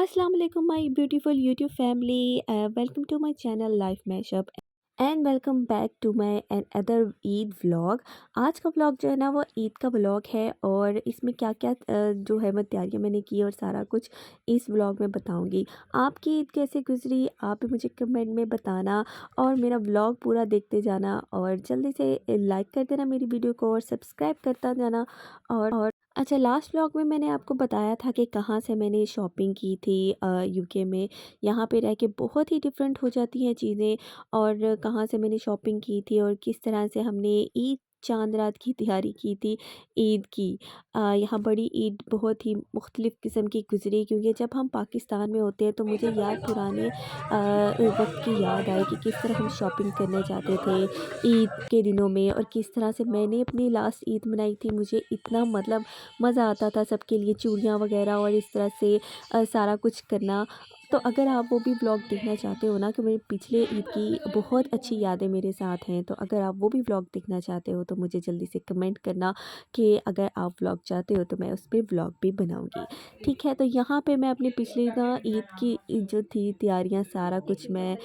Assalamu alaikum my beautiful YouTube family. Welcome to my channel Life Mashup and welcome back to my another Eid vlog. आज का vlog जो है ना वो ईद का व्लॉग है और इसमें क्या क्या जो है मैं तैयारियां मैंने की और सारा कुछ इस व्लॉग में बताऊंगी। आपकी ईद कैसे गुजरी आप भी मुझे कमेंट में बताना और मेरा व्लॉग पूरा देखते जाना और जल्दी से लाइक कर देना मेरी वीडियो को और सब्सक्राइब करता जाना। और अच्छा, लास्ट व्लॉग में मैंने आपको बताया था कि कहाँ से मैंने शॉपिंग की थी यूके में। यहाँ पे रह के बहुत ही डिफरेंट हो जाती हैं चीज़ें और कहाँ से मैंने शॉपिंग की थी और किस तरह से हमने ईद चांद रात की तैयारी की थी ईद की। यहाँ बड़ी ईद बहुत ही मुख्तलिफ़ किस्म की गुजरी क्योंकि जब हम पाकिस्तान में होते हैं तो मुझे याद पुराने वक्त की याद आए कि किस तरह हम शॉपिंग करने जाते थे ईद के दिनों में और किस तरह से मैंने अपनी लास्ट ईद मनाई थी। मुझे इतना मतलब मज़ा आता था सबके लिए चूड़ियाँ वगैरह और इस तरह से सारा कुछ करना। तो अगर आप वो भी व्लॉग देखना चाहते हो ना कि मेरे पिछले ईद की बहुत अच्छी यादें मेरे साथ हैं, तो अगर आप वो भी व्लॉग देखना चाहते हो तो मुझे जल्दी से कमेंट करना कि अगर आप व्लॉग चाहते हो तो मैं उस पर व्लॉग भी बनाऊंगी। ठीक है, तो यहाँ पे मैं अपनी पिछली ना ईद की जो थी तैयारियाँ सारा कुछ मैं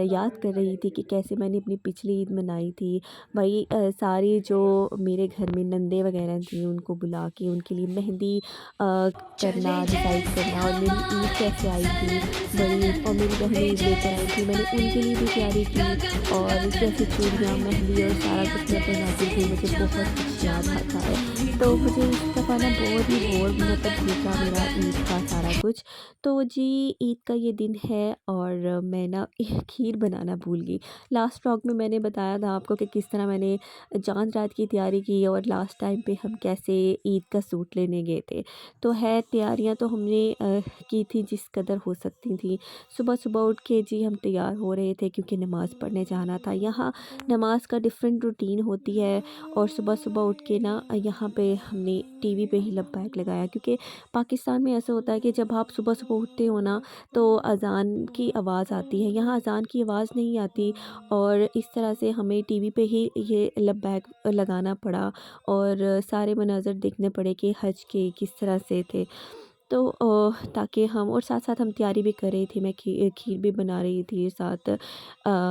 याद कर रही थी कि कैसे मैंने अपनी पिछली ईद मनाई थी। भाई सारी जो मेरे घर में नंदे वगैरह थी उनको बुला के उनके लिए मेहंदी करना डिसाइड करना और मेरी ईद कैसे आई थी बड़ी ईद और मेरी बहनें ईद लेकर आई थी, मैंने उनके लिए भी तैयारी की और कैसे चूड़ियाँ मेहंदी और सारा कुछ मैं बनाती थी। मुझे बहुत कुछ याद आता है, तो मुझे इस दफ़ा ना बहुत ही बोर मतलब गुजरा मेरा ईद का सारा कुछ। तो जी, ईद का ये दिन है और मैं ना खीर बनाना भूल गई। लास्ट व्लॉग में मैंने बताया था आपको कि किस तरह मैंने चाँद रात की तैयारी की और लास्ट टाइम पे हम कैसे ईद का सूट लेने गए थे। तो है तैयारियां तो हमने की थी जिस कदर हो सकती थी। सुबह सुबह उठ के जी हम तैयार हो रहे थे क्योंकि नमाज़ पढ़ने जाना था। यहाँ नमाज का डिफरेंट रूटीन होती है और सुबह सुबह उठ के ना यहाँ पे हमने टीवी पे ही लब्बैक लगाया क्योंकि पाकिस्तान में ऐसा होता है कि जब आप सुबह सुबह उठते हो ना तो अज़ान की आवाज़ आती है। यहाँ अज़ान की आवाज़ नहीं आती और इस तरह से हमें टीवी पे ही ये लब्बैक लगाना पड़ा और सारे मनाज़र देखने पड़े कि हज के किस तरह से थे। तो ताकि हम और साथ-साथ हम तैयारी भी कर रही थी। मैं खीर भी बना रही थी, साथ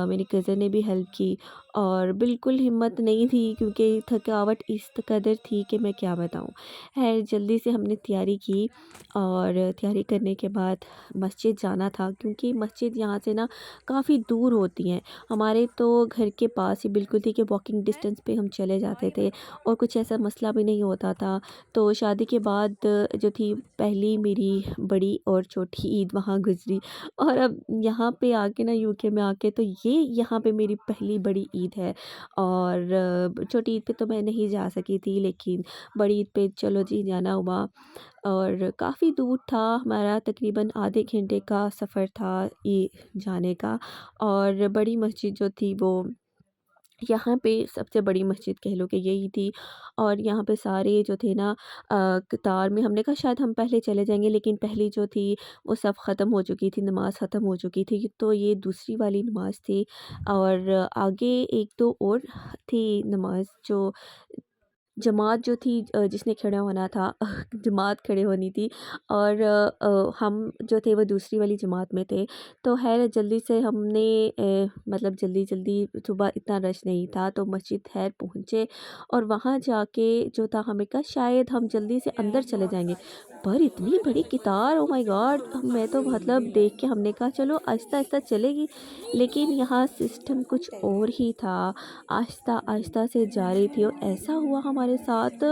मेरी कज़न ने भी हेल्प की और बिल्कुल हिम्मत नहीं थी क्योंकि थकावट इस कदर थी कि मैं क्या बताऊँ। ख़ैर जल्दी से हमने तैयारी की और तैयारी करने के बाद मस्जिद जाना था क्योंकि मस्जिद यहाँ से ना काफ़ी दूर होती हैं। हमारे तो घर के पास ही बिल्कुल थी कि वॉकिंग डिस्टेंस पे हम चले जाते थे और कुछ ऐसा मसला भी नहीं होता था। तो शादी के बाद जो थी पहली मेरी बड़ी और छोटी ईद वहाँ गुज़री और अब यहाँ पे आके ना यूके में आके तो ये यहाँ पे मेरी पहली बड़ी ईद है। और छोटी ईद पे तो मैं नहीं जा सकी थी लेकिन बड़ी ईद पे चलो जी जाना हुआ और काफ़ी दूर था हमारा, तकरीबन आधे घंटे का सफ़र था ये जाने का। और बड़ी मस्जिद जो थी वो यहाँ पे सबसे बड़ी मस्जिद कह लो कि यही थी और यहाँ पे सारे जो थे ना कतार में, हमने कहा शायद हम पहले चले जाएंगे लेकिन पहली जो थी वो सब ख़त्म हो चुकी थी, नमाज़ ख़त्म हो चुकी थी, तो ये दूसरी वाली नमाज़ थी। और आगे एक दो और थी नमाज़ जो जमात जो थी जिसने खड़ा होना था जमात खड़े होनी थी और हम जो थे वो दूसरी वाली जमात में थे। तो ख़ैर जल्दी से हमने मतलब जल्दी-जल्दी, सुबह इतना रश नहीं था तो मस्जिद ख़ैर पहुँचे और वहाँ जाके जो था हमें कहा शायद हम जल्दी से अंदर चले जाएँगे। पर इतनी बड़ी कतार, ओह माय गॉड! मैं तो मतलब देख के हमने कहा चलो आहिस्ता-आहिस्ता चलेगी, लेकिन यहाँ सिस्टम कुछ और ही था। आहिस्ता-आहिस्ता से जा रही थी और ऐसा हुआ हमारे साथ,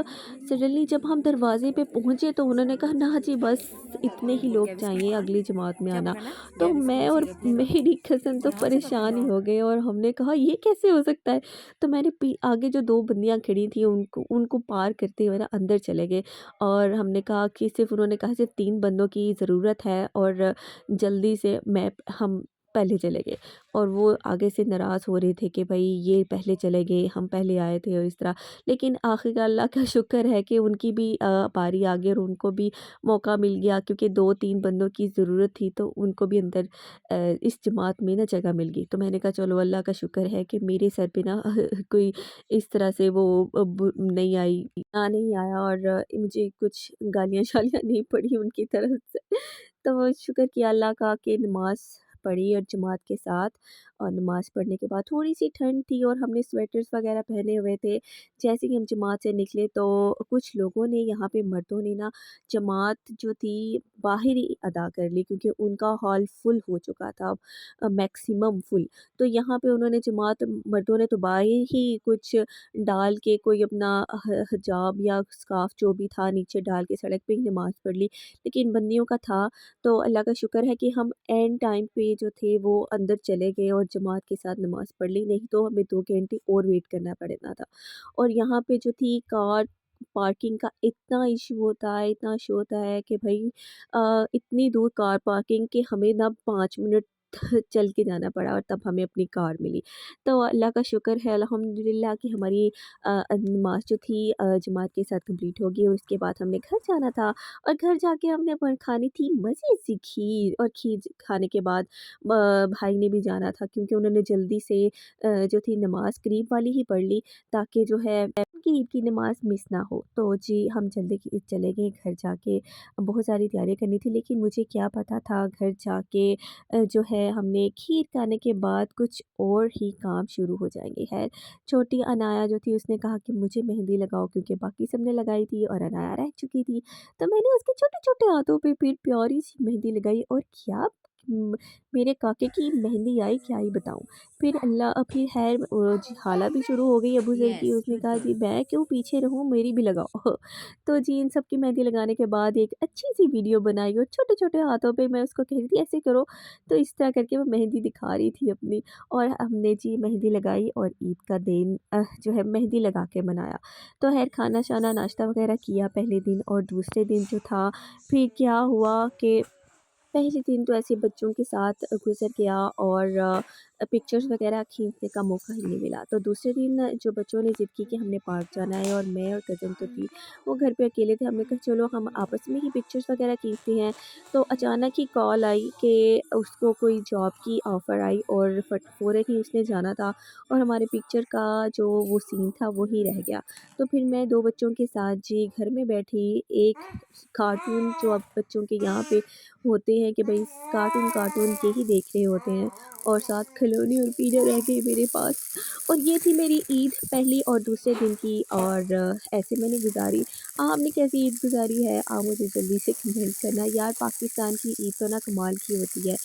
सडनली जब हम दरवाज़े पे पहुँचे तो उन्होंने कहा ना जी बस इतने ही लोग चाहिए अगली जमात में आना। तो मैं और मेरी कज़न तो परेशान ही हो गए और हमने कहा ये कैसे हो सकता है? तो मैंने पी आगे जो 2 बंदियाँ खड़ी थी उनको उनको पार करते हुए ना अंदर चले गए और हमने कहा कि सिर्फ़, उन्होंने कहा सिर्फ़ 3 बंदों की ज़रूरत है और जल्दी से मैं हम पहले चले गए और वो आगे से नाराज़ हो रहे थे कि भाई ये पहले चले गए, हम पहले आए थे और इस तरह। लेकिन आखिरकार अल्लाह का शुक्र है कि उनकी भी बारी आ गई और उनको भी मौका मिल गया, क्योंकि 2-3 बंदों की ज़रूरत थी तो उनको भी अंदर इस जमात में ना जगह मिल गई। तो मैंने कहा चलो अल्लाह का शुक्र है कि मेरे सर पे ना कोई इस तरह से वो नहीं आई, नहीं आया और मुझे कुछ गालियाँ-शालियाँ नहीं पड़ी उनकी तरफ से। तो शुक्र किया अल्लाह का कि नमाज़ पढ़ी और जमात के साथ। और नमाज़ पढ़ने के बाद थोड़ी-सी ठंड थी और हमने स्वेटर्स वग़ैरह पहने हुए थे। जैसे ही हम जमात से निकले तो कुछ लोगों ने, यहाँ पे मर्दों ने ना जमात जो थी बाहर ही अदा कर ली, क्योंकि उनका हॉल फुल हो चुका था, मैक्सिमम फुल। तो यहाँ पे उन्होंने जमात, मर्दों ने तो बाहर ही कुछ डाल के कोई अपना हिजाब या स्कार्फ़ जो भी था नीचे डाल के सड़क पे ही नमाज़ पढ़ ली। लेकिन बंदियों का था, तो अल्लाह का शुक्र है कि हम एंड टाइम पे जो थे वो अंदर चले गए और जमात के साथ नमाज़ पढ़ ली, नहीं तो हमें 2 घंटे और वेट करना पड़ना था। और यहाँ पे जो थी कार पार्किंग का इतना इशू होता है, इतना इशू होता है कि भई इतनी दूर कार पार्किंग कि हमें ना 5 मिनट चल के जाना पड़ा और तब हमें अपनी कार मिली। तो अल्लाह का शुक्र है अल्हम्दुलिल्लाह कि हमारी नमाज़ जो थी जमात के साथ कंप्लीट हो गई और उसके बाद हमने घर जाना था। और घर जाके हमने खानी थी मज़े से खीर, और खीर खाने के बाद भाई ने भी जाना था, क्योंकि उन्होंने जल्दी से जो थी नमाज़ करीब वाली ही पढ़ ली, ताकि जो है उनकी ईद की नमाज़ मिस ना हो। तो जी हम जल्दी चले गए घर जाके। बहुत सारी तैयारियाँ करनी थी, लेकिन मुझे क्या पता था घर जाके जो है हमने खीर खाने के बाद कुछ और ही काम शुरू हो जाएँगे। ख़ैर छोटी अनाया जो थी उसने कहा कि मुझे मेहंदी लगाओ, क्योंकि बाकी सबने लगाई थी और अनाया रह चुकी थी। तो मैंने उसके छोटे-छोटे हाथों पे फिर प्यारी-सी मेहंदी लगाई, और क्या उम, मेरे काके की मेहंदी आई क्या ही बताऊँ। फिर ख़ैर जी हाला भी शुरू हो गई अबू ज़र की, यस, उसने कहा बिल्कुल। जी मैं क्यों पीछे रहूँ, मेरी भी लगाओ। तो जी इन सब की मेहंदी लगाने के बाद एक अच्छी-सी वीडियो बनाई और छोटे-छोटे हाथों पे मैं उसको कह रही थी ऐसे करो, तो इस तरह करके वो मेहंदी दिखा रही थी अपनी। और हमने जी मेहंदी लगाई और ईद का दिन जो है मेहंदी लगा के मनाया। तो ख़ैर खाना-शाना नाश्ता वग़ैरह किया पहले दिन, और दूसरे दिन जो था फिर क्या हुआ कि पहले दिन तो ऐसे बच्चों के साथ गुज़र गया और पिक्चर्स वग़ैरह खींचने का मौका ही नहीं मिला। तो दूसरे दिन जो बच्चों ने ज़िद की कि हमने पार्क जाना है, और मैं और कज़न तो थी, वो घर पे अकेले थे। हमने कहा चलो हम आपस में ही पिक्चर्स वग़ैरह खींचते हैं। तो अचानक ही कॉल आई कि उसको कोई जॉब की ऑफ़र आई और फ़ौरन ही उसने जाना था, और हमारे पिक्चर का जो वो सीन था वो ही रह गया। तो फिर मैं 2 बच्चों के साथ जी घर में बैठी, एक कार्टून जो अब बच्चों के यहाँ पे होते हैं कि भई कार्टून कार्टून यही देख रहे होते हैं, और साथ खिलौने और पीढ़ा रह गए मेरे पास। और ये थी मेरी ईद पहली और दूसरे दिन की, और ऐसे मैंने गुज़ारी। आपने कैसी ईद गुज़ारी है? आप मुझे जल्दी से कमेंट करना। यार पाकिस्तान की ईद तो ना कमाल की होती है,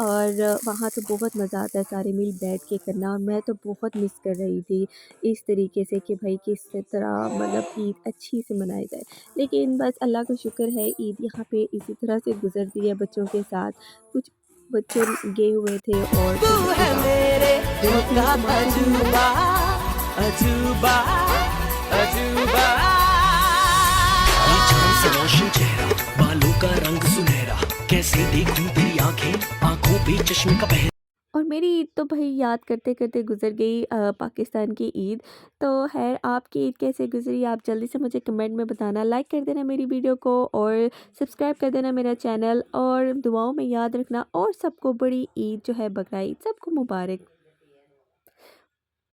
और वहाँ तो बहुत मज़ा आता है सारे मिल बैठ के करना, और मैं तो बहुत मिस कर रही थी इस तरीके से कि भाई किस तरह मतलब ईद अच्छी से मनाई जाए। लेकिन बस अल्लाह का शुक्र है ईद यहाँ पे इसी तरह से गुज़रती है बच्चों के साथ। कुछ बच्चे गए हुए थे और तू कुछ है बच्चे वापस आए। मेरे दिल बहुत ही का तमाशे भी हुए। अजूबा, अजूबा, अजूबा। ये चांद सा रोशन चेहरा, बालों का रंग सुनहरा, कैसे देखूं तेरी आंखें, आंखों पे चश्मे का पहरा। और मेरी ईद तो भई याद करते-करते गुज़र गई, पाकिस्तान की ईद। तो ख़ैर आपकी ईद कैसे गुज़री आप जल्दी से मुझे कमेंट में बताना। लाइक कर देना मेरी वीडियो को और सब्सक्राइब कर देना मेरा चैनल, और दुआओं में याद रखना, और सबको बड़ी ईद जो है बकरा ईद सबको मुबारक।